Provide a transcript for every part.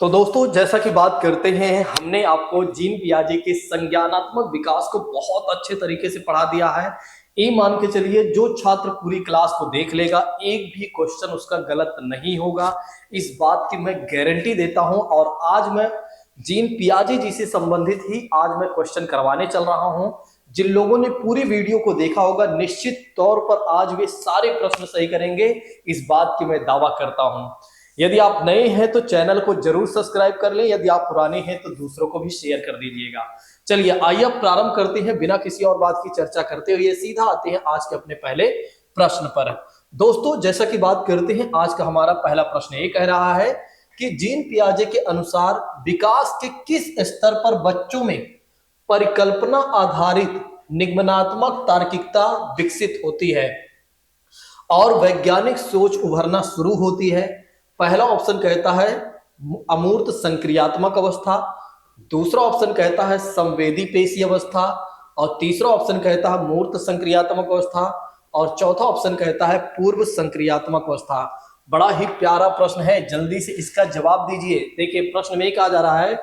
तो दोस्तों, जैसा कि बात करते हैं, हमने आपको जीन पियाजे के संज्ञानात्मक विकास को बहुत अच्छे तरीके से पढ़ा दिया है। ये मान के चलिए, जो छात्र पूरी क्लास को देख लेगा, एक भी क्वेश्चन उसका गलत नहीं होगा, इस बात की मैं गारंटी देता हूं। और आज मैं जीन पियाजे जी से संबंधित ही आज मैं क्वेश्चन करवाने चल रहा हूं। जिन लोगों ने पूरी वीडियो को देखा होगा, निश्चित तौर पर आज वे सारे प्रश्न सही करेंगे, इस बात की मैं दावा करता हूं। यदि आप नए हैं तो चैनल को जरूर सब्सक्राइब कर लें, यदि आप पुराने हैं तो दूसरों को भी शेयर कर दीजिएगा। चलिए, आइए अब प्रारंभ करते हैं, बिना किसी और बात की चर्चा करते हुए सीधा आते हैं आज के अपने पहले प्रश्न पर। दोस्तों, जैसा कि बात करते हैं, आज का हमारा पहला प्रश्न ये कह रहा है कि जीन पियाजे के अनुसार विकास के किस स्तर पर बच्चों में परिकल्पना आधारित निगमनात्मक तार्किकता विकसित होती है और वैज्ञानिक सोच उभरना शुरू होती है। पहला ऑप्शन कहता है अमूर्त संक्रियात्मक अवस्था, दूसरा ऑप्शन कहता है संवेदी पेशी अवस्था, और तीसरा ऑप्शन कहता है मूर्त संक्रियात्मक अवस्था, और चौथा ऑप्शन कहता है पूर्व संक्रियात्मक अवस्था। बड़ा ही प्यारा प्रश्न है, जल्दी से इसका जवाब दीजिए। देखिए, प्रश्न में कहा जा रहा है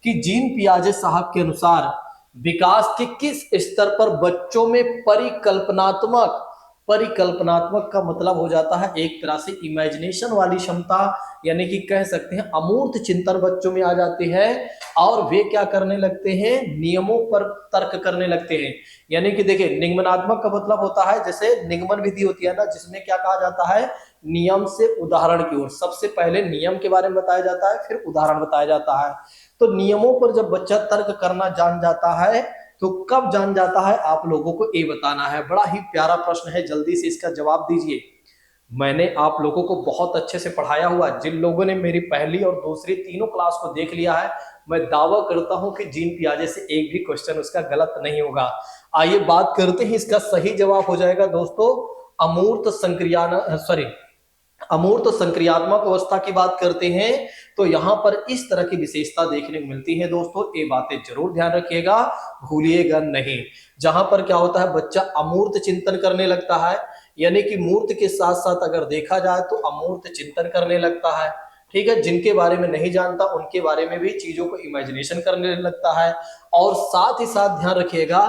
कि जीन पियाजे साहब के अनुसार विकास के किस स्तर पर बच्चों में परिकल्पनात्मक परिकल्पनात्मक का मतलब हो जाता है एक तरह से इमेजिनेशन वाली क्षमता, यानी कि कह सकते हैं अमूर्त चिंतन बच्चों में आ जाती है, और वे क्या करने लगते हैं, नियमों पर तर्क करने लगते हैं। यानी कि देखिए, निगमनात्मक का मतलब होता है, जैसे निगमन विधि होती है ना, जिसमें क्या कहा जाता है, नियम से उदाहरण की ओर। सबसे पहले नियम के बारे में बताया जाता है, फिर उदाहरण बताया जाता है। तो नियमों पर जब बच्चा तर्क करना जान जाता है, तो कब जान जाता है, आप लोगों को ये बताना है। बड़ा ही प्यारा प्रश्न है, जल्दी से इसका जवाब दीजिए। मैंने आप लोगों को बहुत अच्छे से पढ़ाया हुआ, जिन लोगों ने मेरी पहली और दूसरी तीनों क्लास को देख लिया है, मैं दावा करता हूं कि जीन पियाजे से एक भी क्वेश्चन उसका गलत नहीं होगा। आइए बात करते हैं, इसका सही जवाब हो जाएगा दोस्तों अमूर्त संक्रियान सॉरी अमूर्त संक्रियात्मक अवस्था की बात करते हैं, तो यहां पर इस तरह की विशेषता देखने को मिलती है। दोस्तों, ये बातें जरूर ध्यान रखिएगा, भूलिएगा नहीं। जहां पर क्या होता है, बच्चा अमूर्त चिंतन करने लगता है, यानी कि मूर्त के साथ साथ अगर देखा जाए तो अमूर्त चिंतन करने लगता है। ठीक है, जिनके बारे में नहीं जानता उनके बारे में भी चीजों को इमेजिनेशन करने लगता है। और साथ ही साथ ध्यान रखिएगा,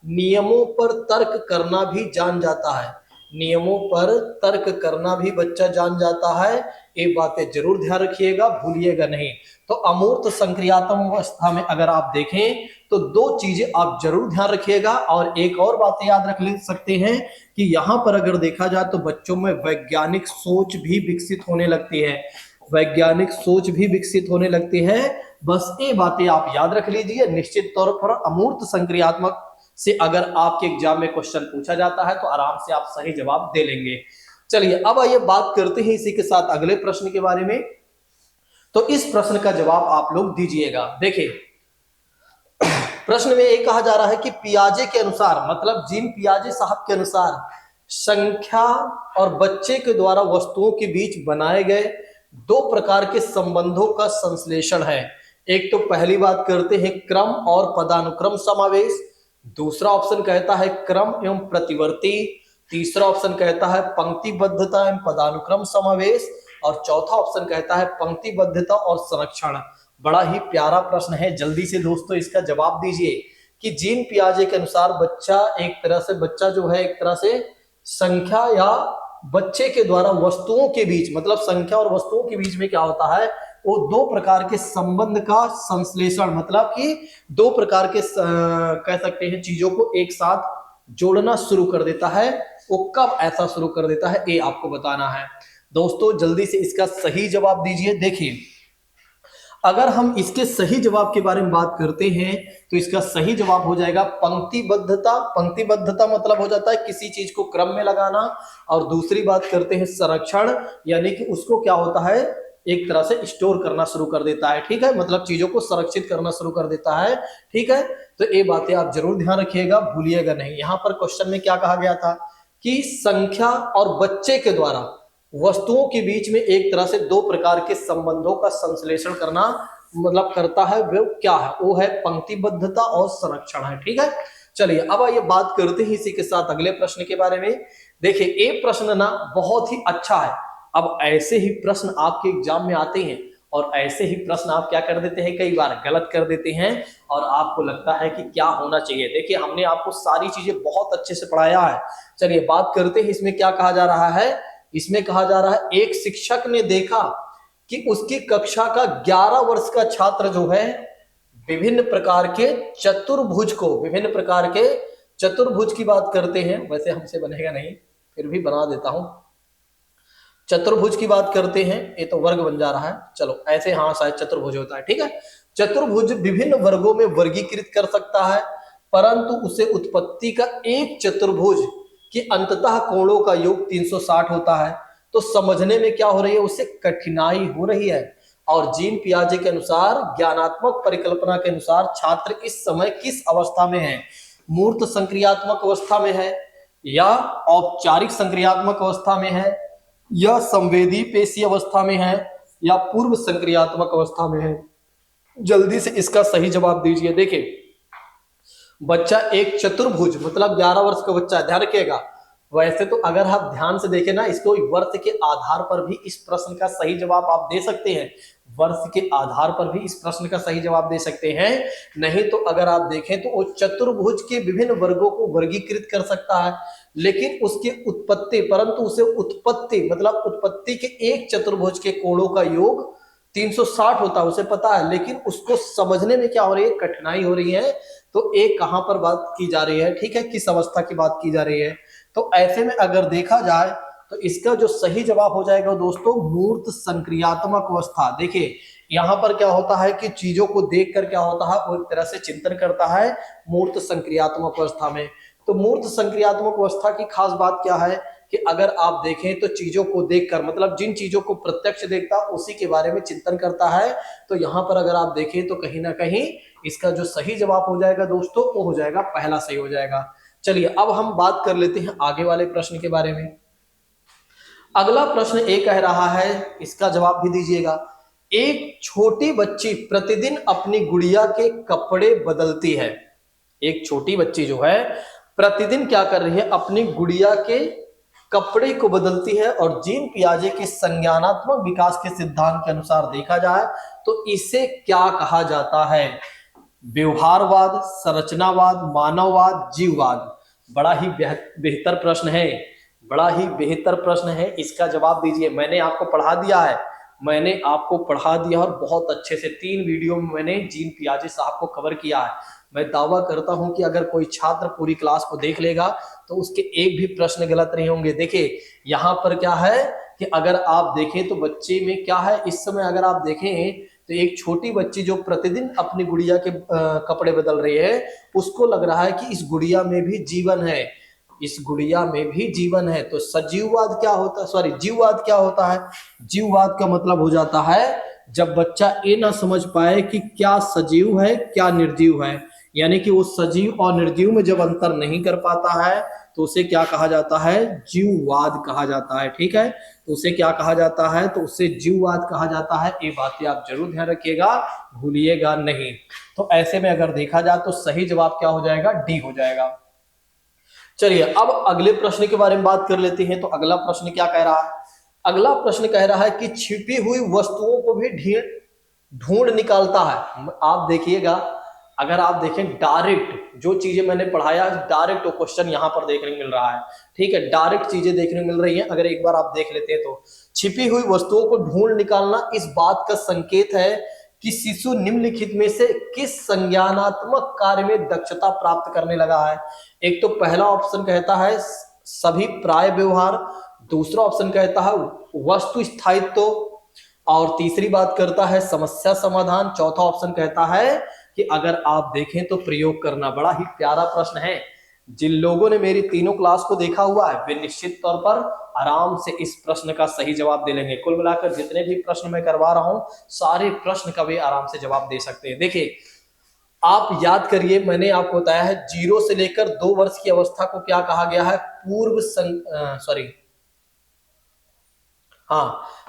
नियमों पर तर्क करना भी जान जाता है। नियमों पर तर्क करना भी बच्चा जान जाता है। ये बातें जरूर ध्यान रखिएगा, भूलिएगा नहीं। तो अमूर्त संक्रियात्मक अवस्था में अगर आप देखें तो दो चीजें आप जरूर ध्यान रखिएगा। और एक और बात याद रख ले सकते हैं कि यहां पर अगर देखा जाए तो बच्चों में वैज्ञानिक सोच भी विकसित होने लगती है। वैज्ञानिक सोच भी विकसित होने लगती है। बस ये बातें आप याद रख लीजिए। निश्चित तौर पर अमूर्त संक्रियात्मक से अगर आपके एग्जाम में क्वेश्चन पूछा जाता है तो आराम से आप सही जवाब दे लेंगे। चलिए, अब आइए बात करते हैं इसी के साथ अगले प्रश्न के बारे में। तो इस प्रश्न का जवाब आप लोग दीजिएगा। देखिए, प्रश्न में ये कहा जा रहा है कि पियाजे के अनुसार, मतलब जीन पियाजे साहब के अनुसार, संख्या और बच्चे के द्वारा वस्तुओं के बीच बनाए गए दो प्रकार के संबंधों का संश्लेषण है। एक तो पहली बात करते हैं क्रम और पदानुक्रम समावेश, दूसरा ऑप्शन कहता है क्रम एवं प्रतिवर्ती, तीसरा ऑप्शन कहता है पंक्तिबद्धता एवं पदानुक्रम समावेश, और चौथा ऑप्शन कहता है पंक्तिबद्धता और संरक्षण। बड़ा ही प्यारा प्रश्न है, जल्दी से दोस्तों इसका जवाब दीजिए कि जीन पियाजे के अनुसार बच्चा एक तरह से, बच्चा जो है एक तरह से संख्या या बच्चे के द्वारा वस्तुओं के बीच, मतलब संख्या और वस्तुओं के बीच में क्या होता है, वो दो प्रकार के संबंध का संश्लेषण, मतलब कि दो प्रकार के कह सकते हैं चीजों को एक साथ जोड़ना शुरू कर देता है। वो कब ऐसा शुरू कर देता है, ये आपको बताना है। दोस्तों, जल्दी से इसका सही जवाब दीजिए। देखिए, अगर हम इसके सही जवाब के बारे में बात करते हैं तो इसका सही जवाब हो जाएगा पंक्तिबद्धता। पंक्तिबद्धता मतलब हो जाता है किसी चीज को क्रम में लगाना। और दूसरी बात करते हैं संरक्षण, यानी कि उसको क्या होता है, एक तरह से स्टोर करना शुरू कर देता है। ठीक है, मतलब चीजों को संरक्षित करना शुरू कर देता है। ठीक है, तो ये बातें आप जरूर ध्यान रखिएगा, भूलिएगा नहीं। यहां पर क्वेश्चन में क्या कहा गया था कि संख्या और बच्चे के द्वारा वस्तुओं के बीच में एक तरह से दो प्रकार के संबंधों का संश्लेषण करना, मतलब करता है, वो क्या है, वो है पंक्तिबद्धता और संरक्षण है। ठीक है, चलिए अब आइए बात करते हैं इसी के साथ अगले प्रश्न के बारे में। देखिए, ये प्रश्न ना बहुत ही अच्छा है। अब ऐसे ही प्रश्न आपके एग्जाम में आते हैं और ऐसे ही प्रश्न आप क्या कर देते हैं, कई बार गलत कर देते हैं और आपको लगता है कि क्या होना चाहिए। देखिए हमने आपको सारी चीजें बहुत अच्छे से पढ़ाया है। चलिए बात करते हैं इसमें क्या कहा जा रहा है। इसमें कहा जा रहा है एक शिक्षक ने देखा कि उसकी कक्षा का 11 वर्ष का छात्र जो है विभिन्न प्रकार के चतुर्भुज की बात करते हैं। वैसे हमसे बनेगा नहीं, फिर भी बना देता हूं। चतुर्भुज की बात करते हैं, ये तो वर्ग बन जा रहा है, चलो ऐसे हाँ शायद चतुर्भुज होता है, ठीक है। चतुर्भुज विभिन्न वर्गों में वर्गीकृत कर सकता है, परंतु उसे उत्पत्ति का एक चतुर्भुज कि अंततः कोणों का योग 360 होता है। तो समझने में क्या हो रही है, उससे कठिनाई हो रही है। और जीन पियाजे के अनुसार, ज्ञानात्मक परिकल्पना के अनुसार छात्र इस समय किस अवस्था में है, मूर्त संक्रियात्मक अवस्था में है या औपचारिक संक्रियात्मक अवस्था में है या संवेदी पेशी अवस्था में है या पूर्व संक्रियात्मक अवस्था में है। जल्दी से इसका सही जवाब दीजिए। देखिए बच्चा एक चतुर्भुज मतलब 11 वर्ष का बच्चा, ध्यान रखिएगा। वैसे तो अगर आप ध्यान से देखें ना, इसको वर्ष के आधार पर भी इस प्रश्न का सही जवाब आप दे सकते हैं, वर्ष के आधार पर भी इस प्रश्न का सही जवाब दे सकते हैं। नहीं तो अगर आप देखें तो वो चतुर्भुज के विभिन्न वर्गों को वर्गीकृत कर सकता है, लेकिन उसकी उत्पत्ति, परंतु उसे उत्पत्ति मतलब उत्पत्ति के एक चतुर्भुज के कोणों का योग 360 होता है, उसे पता है, लेकिन उसको समझने में क्या हो रही है, कठिनाई हो रही है। तो एक कहां पर बात की जा रही है, ठीक है, किस अवस्था की बात की जा रही है। तो ऐसे में अगर देखा जाए तो इसका जो सही जवाब हो जाएगा दोस्तों, मूर्त संक्रियात्मक अवस्था। देखिए यहां पर क्या होता है कि चीजों को देखकर क्या होता है, वो एक तरह से चिंतन करता है मूर्त संक्रियात्मक अवस्था में। तो मूर्त संक्रियात्मक अवस्था की खास बात क्या है कि अगर आप देखें तो चीजों को देखकर, मतलब जिन चीजों को प्रत्यक्ष देखता उसी के बारे में चिंतन करता है। तो यहाँ पर अगर आप देखें तो कहीं ना कहीं इसका जो सही जवाब हो जाएगा दोस्तों, वो हो जाएगा पहला सही हो जाएगा। चलिए अब हम बात कर लेते हैं आगे वाले प्रश्न के बारे में। अगला प्रश्न ये कह रहा है, इसका जवाब भी दीजिएगा। एक छोटी बच्ची प्रतिदिन अपनी गुड़िया के कपड़े बदलती है। एक छोटी बच्ची जो है प्रतिदिन क्या कर रही है, अपनी गुड़िया के कपड़े को बदलती है। और जीन पियाजे के संज्ञानात्मक विकास के सिद्धांत के अनुसार देखा जाए तो इसे क्या कहा जाता है, व्यवहारवाद, संरचनावाद, मानववाद, जीववाद। बड़ा ही बेहतर प्रश्न है, बड़ा ही बेहतर प्रश्न है। इसका जवाब दीजिए। मैंने आपको पढ़ा दिया है, मैंने आपको पढ़ा दिया और बहुत अच्छे से 3 वीडियो में मैंने जीन पियाजे साहब को कवर किया है। मैं दावा करता हूं कि अगर कोई छात्र पूरी क्लास को देख लेगा तो उसके एक भी प्रश्न गलत नहीं होंगे। देखिए यहाँ पर क्या है कि अगर आप देखें तो बच्चे में क्या है, इस समय अगर आप देखें तो एक छोटी बच्ची जो प्रतिदिन अपनी गुड़िया के कपड़े बदल रही है, उसको लग रहा है कि इस गुड़िया में भी जीवन है, इस गुड़िया में भी जीवन है। तो सजीववाद क्या होता है, सॉरी जीववाद क्या होता है, जीववाद का मतलब हो जाता है जब बच्चा ये ना समझ पाए कि क्या सजीव है क्या निर्जीव है, यानी कि वो सजीव और निर्जीव में जब अंतर नहीं कर पाता है तो उसे क्या कहा जाता है, जीववाद कहा जाता है। ठीक है, तो उसे क्या कहा जाता है, तो उसे जीववाद कहा जाता है। ये बातें आप जरूर ध्यान रखिएगा, भूलिएगा नहीं। तो ऐसे में अगर देखा जाए तो सही जवाब क्या हो जाएगा, डी हो जाएगा। चलिए अब अगले प्रश्न के बारे में बात कर लेते हैं। तो अगला प्रश्न क्या कह रहा है, अगला प्रश्न कह रहा है कि छिपी हुई वस्तुओं को भी ढूंढ निकालता है। आप देखिएगा, अगर आप देखें डायरेक्ट जो चीजें मैंने पढ़ाया, डायरेक्ट क्वेश्चन यहाँ पर देखने को मिल रहा है। ठीक है, डायरेक्ट चीजें देखने को मिल रही हैं। अगर एक बार आप देख लेते हैं तो छिपी हुई वस्तुओं को ढूंढ निकालना इस बात का संकेत है कि शिशु निम्नलिखित में से किस संज्ञानात्मक कार्य में दक्षता प्राप्त करने लगा है। एक तो पहला ऑप्शन कहता है सभी प्राय व्यवहार, दूसरा ऑप्शन कहता है वस्तु स्थायित्व, और तीसरी बात करता है समस्या समाधान, चौथा ऑप्शन कहता है कि अगर आप देखें तो प्रयोग करना। बड़ा ही प्यारा प्रश्न है। जिन लोगों ने मेरी तीनों क्लास को देखा हुआ है वे निश्चित तौर पर आराम से इस प्रश्न का सही जवाब दे लेंगे। कुल मिलाकर जितने भी प्रश्न मैं करवा रहा हूं, सारे प्रश्न का वे आराम से जवाब दे सकते हैं। देखिए आप याद करिए, मैंने आपको बताया है 0 से लेकर 2 वर्ष की अवस्था को क्या कहा गया है,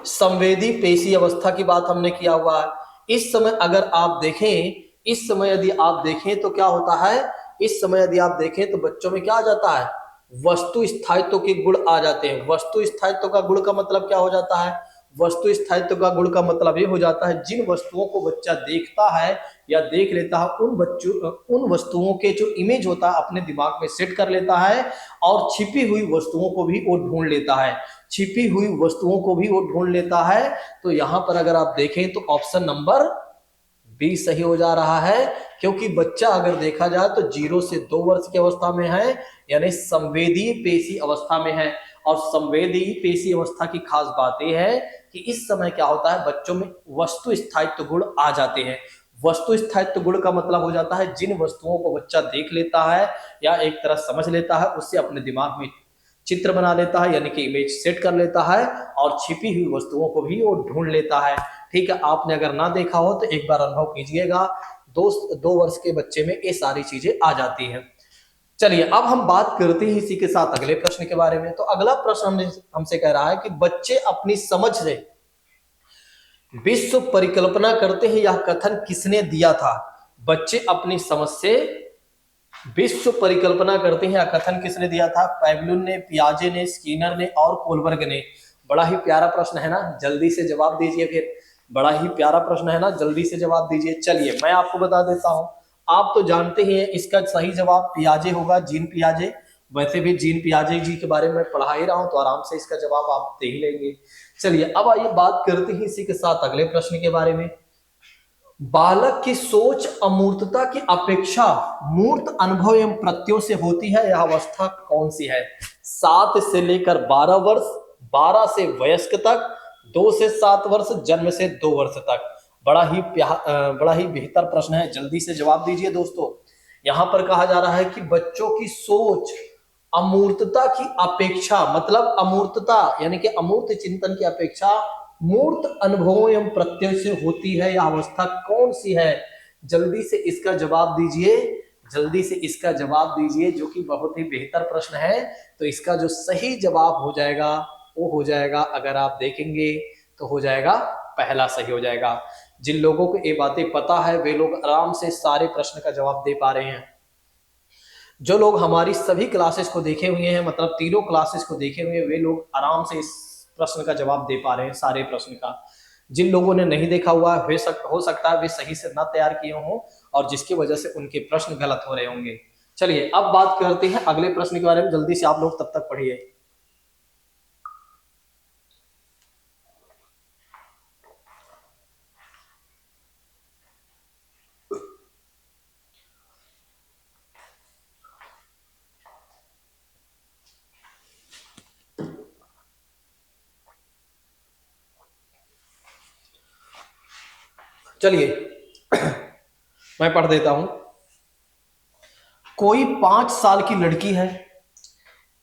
संवेदी पेशी अवस्था की बात हमने किया हुआ है। इस समय अगर आप देखें, इस समय यदि आप देखें तो क्या होता है, इस समय यदि आप देखें तो बच्चों में क्या आ जाता है, वस्तु स्थायित्व के गुण आ जाते हैं। वस्तु स्थायित्व का गुण का मतलब क्या हो जाता है, वस्तु स्थायित्व का गुण का मतलब ये हो जाता है जिन वस्तुओं को बच्चा देखता है या देख लेता है उन वस्तुओं के जो इमेज होता है अपने दिमाग में सेट कर लेता है और छिपी हुई वस्तुओं को भी वो ढूंढ लेता है, छिपी हुई वस्तुओं को भी वो ढूंढ लेता है। तो यहां पर अगर आप देखें तो ऑप्शन नंबर बी सही हो जा रहा है, क्योंकि बच्चा अगर देखा जाए तो 0 से 2 वर्ष की अवस्था में है, यानी संवेदी पेशी अवस्था में है। और संवेदी पेशी अवस्था की खास बात यह है कि इस समय क्या होता है, बच्चों में वस्तु स्थायित्व गुण आ जाते हैं। वस्तु स्थायित्व गुण का मतलब हो जाता है जिन वस्तुओं को बच्चा देख लेता है या एक तरह समझ लेता है, उससे अपने दिमाग में चित्र बना लेता है, यानी कि इमेज सेट कर लेता है और छिपी हुई वस्तुओं को भी वो ढूंढ लेता है। ठीक है, आपने अगर ना देखा हो तो एक बार अनुभव कीजिएगा, 2 वर्ष के बच्चे में ये सारी चीजें आ जाती हैं। चलिए अब हम बात करते हैं इसी के साथ अगले प्रश्न के बारे में। तो अगला प्रश्न हमसे कह रहा है कि बच्चे अपनी समझ से विश्व परिकल्पना करते हैं, यह कथन किसने दिया था? बच्चे अपनी समझ से विश्व परिकल्पना करते हैं, यह कथन किसने दिया था? पैवलियन ने, पियाजे ने, स्किनर ने और कोलबर्ग ने। बड़ा ही प्यारा प्रश्न है ना, जल्दी से जवाब दीजिए। फिर बड़ा ही प्यारा प्रश्न है ना, जल्दी से जवाब दीजिए। चलिए मैं आपको बता देता हूं, आप तो जानते ही हैं इसका सही जवाब पियाजे होगा, जीन पियाजे। वैसे भी जीन पियाजे जी के बारे में पढ़ा ही रहा हूं तो आराम से इसका जवाब आप दे ही लेंगे। चलिए अब आइए बात करते हैं इसी के साथ अगले प्रश्न के बारे में। बालक की सोच अमूर्तता की अपेक्षा मूर्त अनुभव एवं प्रत्ययों से होती है, यह अवस्था कौन सी है? 7 से लेकर 12 वर्ष, 12 से वयस्क तक, 2 से 7 वर्ष, जन्म से 2 वर्ष तक। बड़ा ही बेहतर प्रश्न है, जल्दी से जवाब दीजिए दोस्तों। यहां पर कहा जा रहा है कि बच्चों की सोच अमूर्तता की अपेक्षा, मतलब अमूर्तता यानी कि अमूर्त चिंतन की अपेक्षा मूर्त अनुभवों एवं प्रत्यय से होती है, यह अवस्था कौन सी है? जल्दी से इसका जवाब दीजिए, जल्दी से इसका जवाब दीजिए, जो कि बहुत ही बेहतर प्रश्न है। तो इसका जो सही जवाब हो जाएगा वो हो जाएगा, अगर आप देखेंगे तो हो जाएगा पहला सही हो जाएगा। जिन लोगों को ये बातें पता है वे लोग आराम से सारे प्रश्न का जवाब दे पा रहे हैं। जो लोग हमारी सभी क्लासेस को देखे हुए हैं, मतलब तीनों क्लासेस को देखे हुए हैं, वे लोग आराम से इस प्रश्न का जवाब दे पा रहे हैं, सारे प्रश्न का। जिन लोगों ने नहीं देखा हुआ हो सकता है वे सही से ना तैयार किए हों और जिसकी वजह से उनके प्रश्न गलत हो रहे होंगे। चलिए अब बात करते हैं अगले प्रश्न के बारे में, जल्दी से आप लोग तब तक पढ़िए। चलिए मैं पढ़ देता हूं। कोई 5 साल की लड़की है,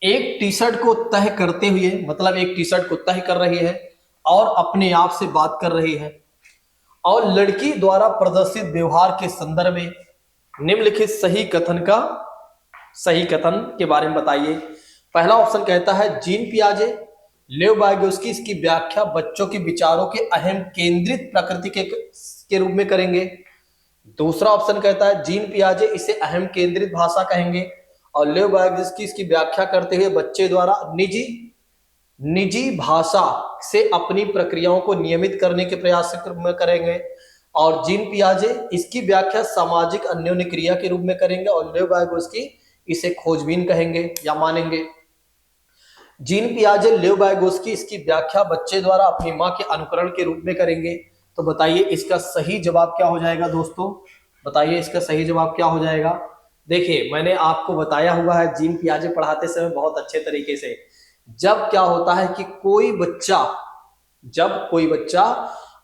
एक टी शर्ट को तह करते हुए, मतलब एक टी शर्ट को तह कर रही है और अपने आप से बात कर रही है, और लड़की द्वारा प्रदर्शित व्यवहार के संदर्भ में निम्नलिखित सही कथन के बारे में बताइए। पहला ऑप्शन कहता है जीन पियाजे, लेव वाइगोस्की इसकी व्याख्या बच्चों के विचारों के अहम केंद्रित प्रकृति के रूप में करेंगे। दूसरा ऑप्शन कहता है जीन पियाजे इसे अहम केंद्रित भाषा कहेंगे, और लेव वाइगोस्की इसकी व्याख्या करते हुए बच्चे द्वारा निजी भाषा से अपनी प्रक्रियाओं को नियमित करने के प्रयास में करेंगे, और जीन पियाजे इसकी व्याख्या सामाजिक अन्योन्य क्रिया के रूप में करेंगे, और लेव वाइगोस्की इसे खोजबीन कहेंगे या मानेंगे। जीन पियाजे, लेव वाइगोस्की इसकी व्याख्या बच्चे द्वारा अपनी मां के अनुकरण के रूप में करेंगे। तो बताइए इसका सही जवाब क्या हो जाएगा दोस्तों? बताइए इसका सही जवाब क्या हो जाएगा? देखिए मैंने आपको बताया हुआ है जीन पियाजे पढ़ाते समय बहुत अच्छे तरीके से, जब क्या होता है कि जब कोई बच्चा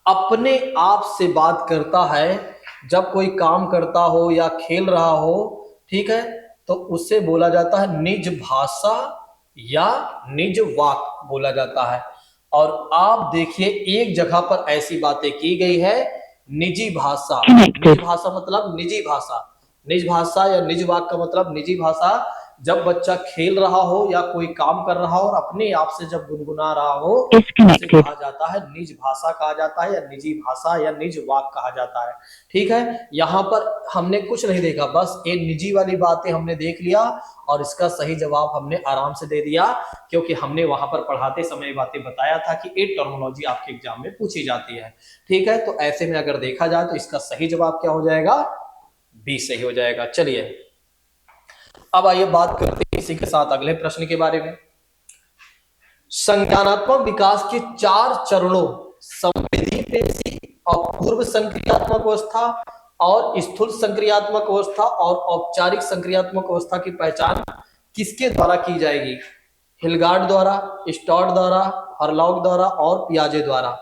अपने आप से बात करता है, जब कोई काम करता हो या खेल रहा हो, ठीक है, तो उससे बोला जाता है निज भाषा या निज वाक बोला जाता है। और आप देखिए एक जगह पर ऐसी बातें की गई है, निजी भाषा। निजी भाषा मतलब निजी भाषा, निज भाषा या निज वाक का मतलब निजी भाषा, जब बच्चा खेल रहा हो या कोई काम कर रहा हो और अपने आप से जब गुनगुना रहा हो, उसे कहा जाता है निज भाषा कहा जाता है, या निजी भाषा या निज वाक कहा जाता है। ठीक है, यहाँ पर हमने कुछ नहीं देखा, बस ये निजी वाली बातें हमने देख लिया और इसका सही जवाब हमने आराम से दे दिया, क्योंकि हमने वहां पर पढ़ाते समय बातें बताया था कि ये टर्मिनोलॉजी आपके एग्जाम में पूछी जाती है। ठीक है, तो ऐसे में अगर देखा जाए तो इसका सही जवाब क्या हो जाएगा, बी सही हो जाएगा। चलिए अब आइए बात करते हैं इसी के साथ अगले प्रश्न के बारे में। संज्ञानात्मक विकास के 4 चरणों संवेदी पेशी और पूर्व संक्रियात्मक अवस्था और स्थूल संक्रियात्मक अवस्था और औपचारिक संक्रियात्मक अवस्था की पहचान किसके द्वारा की जाएगी? हिलगार्ड द्वारा, स्टॉर्ड द्वारा, हरलॉग द्वारा और पियाजे द्वारा।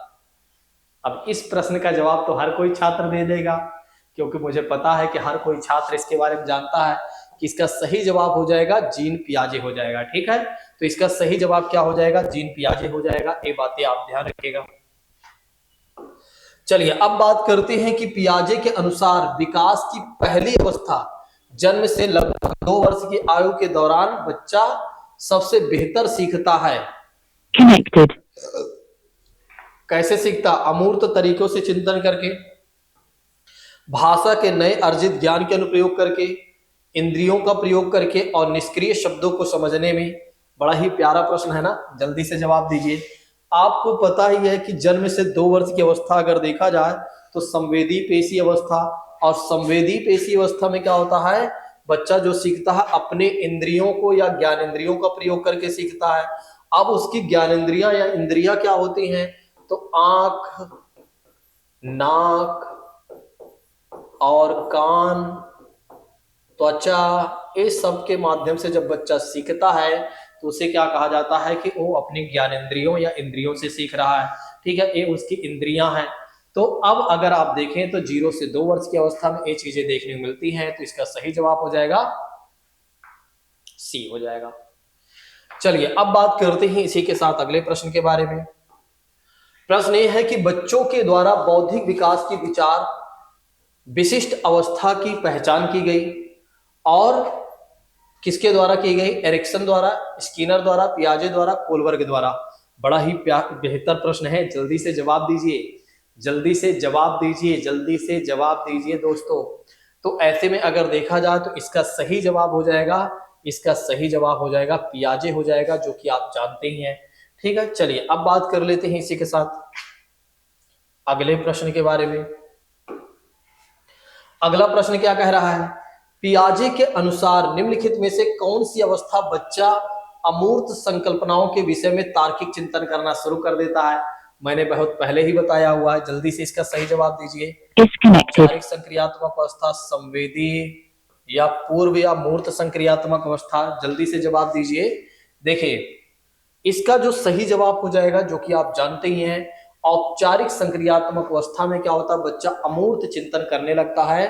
अब इस प्रश्न का जवाब तो हर कोई छात्र दे देगा, क्योंकि मुझे पता है कि हर कोई छात्र इसके बारे में जानता है कि इसका सही जवाब हो जाएगा जीन पियाजे हो जाएगा। ठीक है, तो इसका सही जवाब क्या हो जाएगा, जीन पियाजे हो जाएगा। ये बातें आप ध्यान रखिएगा। चलिए अब बात करते हैं कि पियाजे के अनुसार विकास की पहली अवस्था जन्म से लगभग 2 वर्ष की आयु के दौरान बच्चा सबसे बेहतर सीखता है। Connected. कैसे सीखता? अमूर्त तरीकों से चिंतन करके, भाषा के नए अर्जित ज्ञान के अनुप्रयोग करके, इंद्रियों का प्रयोग करके और निष्क्रिय शब्दों को समझने में। बड़ा ही प्यारा प्रश्न है ना, जल्दी से जवाब दीजिए। आपको पता ही है कि जन्म से 2 वर्ष की अवस्था अगर देखा जाए तो संवेदी पेशी अवस्था, और संवेदी पेशी अवस्था में क्या होता है, बच्चा जो सीखता है अपने इंद्रियों को या ज्ञानेंद्रियों का प्रयोग करके सीखता है। अब उसकी ज्ञानेंद्रियां या इंद्रियां क्या होती हैं, तो आंख, नाक और कान, त्वचा, इस सब के माध्यम से जब बच्चा सीखता है तो उसे क्या कहा जाता है कि वो अपनी ज्ञानेंद्रियों या इंद्रियों से सीख रहा है। ठीक है, ये उसकी इंद्रियां हैं। तो अब अगर आप देखें तो 0 से 2 वर्ष की अवस्था में ये चीजें देखने को मिलती हैं, तो इसका सही जवाब हो जाएगा सी हो जाएगा। चलिए अब बात करते हैं इसी के साथ अगले प्रश्न के बारे में। प्रश्न ये है कि बच्चों के द्वारा बौद्धिक विकास की विचार विशिष्ट अवस्था की पहचान की गई, और किसके द्वारा की गई? एरिक्सन द्वारा, स्किनर द्वारा, पियाजे द्वारा, कोलबर्ग द्वारा। बड़ा ही बेहतर प्रश्न है, जल्दी से जवाब दीजिए, जल्दी से जवाब दीजिए, जल्दी से जवाब दीजिए दोस्तों। तो ऐसे में अगर देखा जाए तो इसका सही जवाब हो जाएगा, इसका सही जवाब हो जाएगा पियाजे हो जाएगा, जो कि आप जानते ही हैं। ठीक है, चलिए अब बात कर लेते हैं इसी के साथ अगले प्रश्न के बारे में। अगला प्रश्न क्या कह रहा है, पियाजे के अनुसार निम्नलिखित में से कौन सी अवस्था बच्चा अमूर्त संकल्पनाओं के विषय में तार्किक चिंतन करना शुरू कर देता है? मैंने बहुत पहले ही बताया हुआ है, जल्दी से इसका सही जवाब दीजिए। औपचारिक संक्रियात्मक अवस्था, संवेदी या पूर्व या मूर्त संक्रियात्मक अवस्था, जल्दी से जवाब दीजिए। देखिए इसका जो सही जवाब हो जाएगा, जो कि आप जानते ही हैं, औपचारिक संक्रियात्मक अवस्था में क्या होता है, बच्चा अमूर्त चिंतन करने लगता है।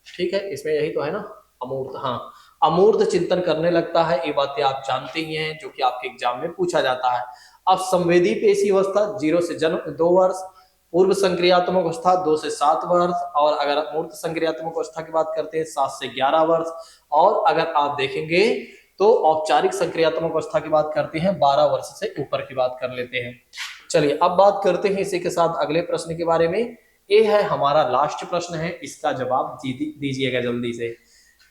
ठीक है, इसमें यही तो है ना, अमूर्त, हाँ, अमूर्त चिंतन करने लगता है। ये बातें आप जानते ही हैं, जो कि आपके एग्जाम में पूछा जाता है। अब संवेदी पेशी अवस्था 0 से जन्म 2 वर्ष, पूर्व संक्रियात्मक अवस्था 2 से 7 वर्ष, और अगर अमूर्त संक्रियात्मक अवस्था की बात करते हैं 7 से 11 वर्ष, और अगर आप देखेंगे तो औपचारिक संक्रियात्मक अवस्था की बात करते हैं 12 वर्ष से ऊपर की बात कर लेते हैं। चलिए अब बात करते हैं इसी के साथ अगले प्रश्न के बारे में। ये है हमारा लास्ट प्रश्न है, इसका जवाब दीजिएगा जल्दी से।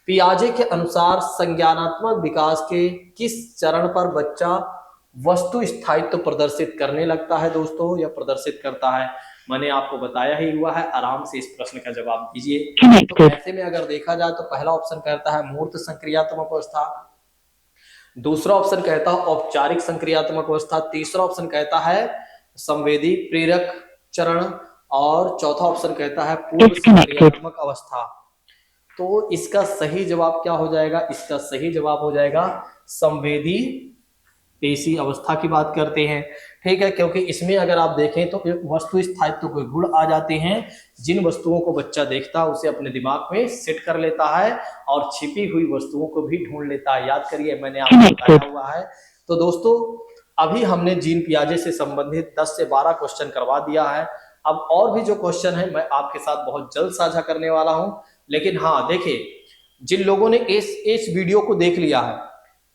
पियाजे के अनुसार संज्ञानात्मक विकास के किस चरण पर बच्चा वस्तु स्थायित्व प्रदर्शित करने लगता है दोस्तों, या प्रदर्शित करता है? मैंने आपको बताया ही हुआ है, आराम से इस प्रश्न का जवाब दीजिए। तो ऐसे में अगर देखा जाए तो पहला ऑप्शन कहता है मूर्त संक्रियात्मक अवस्था, दूसरा ऑप्शन कहता है औपचारिक संक्रियात्मक अवस्था, तीसरा ऑप्शन कहता है संवेदी प्रेरक चरण, और चौथा ऑप्शन कहता है पूर्व संक्रियात्मक अवस्था। तो इसका सही जवाब क्या हो जाएगा? इसका सही जवाब हो जाएगा संवेदी पेशी अवस्था की बात करते हैं। ठीक है, क्योंकि इसमें अगर आप देखें तो वस्तु स्थायित्व के गुण आ जाते हैं। जिन वस्तुओं को बच्चा देखता है उसे अपने दिमाग में सेट कर लेता है और छिपी हुई वस्तुओं को भी ढूंढ लेता है। याद करिए, मैंने आपको बताया हुआ है। तो दोस्तों अभी हमने जीन पियाजे से संबंधित 10 से 12 क्वेश्चन करवा दिया है। अब और भी जो क्वेश्चन है मैं आपके साथ बहुत जल्द साझा करने वाला हूं। लेकिन हाँ देखिए, जिन लोगों ने इस वीडियो को देख लिया है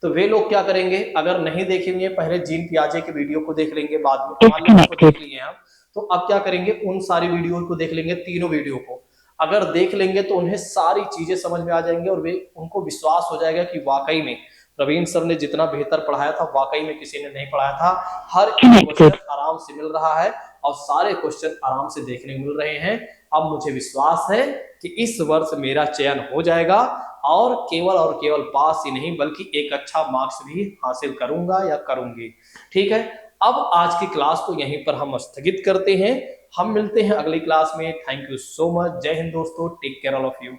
तो वे लोग क्या करेंगे, अगर नहीं देखेंगे पहले जीन पियाजे के वीडियो को देख लेंगे, बाद में मान लो उसको देख लिए हम, तो अब क्या करेंगे, उन सारी वीडियो को देख लेंगे, तीनों वीडियो को अगर देख लेंगे तो उन्हें सारी चीजें समझ में आ जाएंगे और वे उनको विश्वास हो जाएगा कि वाकई में प्रवीण सर ने जितना बेहतर पढ़ाया था वाकई में किसी ने नहीं पढ़ाया था। हर एक क्वेश्चन आराम से मिल रहा है और सारे क्वेश्चन आराम से देखने को मिल रहे हैं। अब मुझे विश्वास है कि इस वर्ष मेरा चयन हो जाएगा और केवल पास ही नहीं बल्कि एक अच्छा मार्क्स भी हासिल करूंगा या करूंगी। ठीक है, अब आज की क्लास को यहीं पर हम स्थगित करते हैं। हम मिलते हैं अगली क्लास में। Thank you so much. Jai Hind दोस्तों, take care all of you.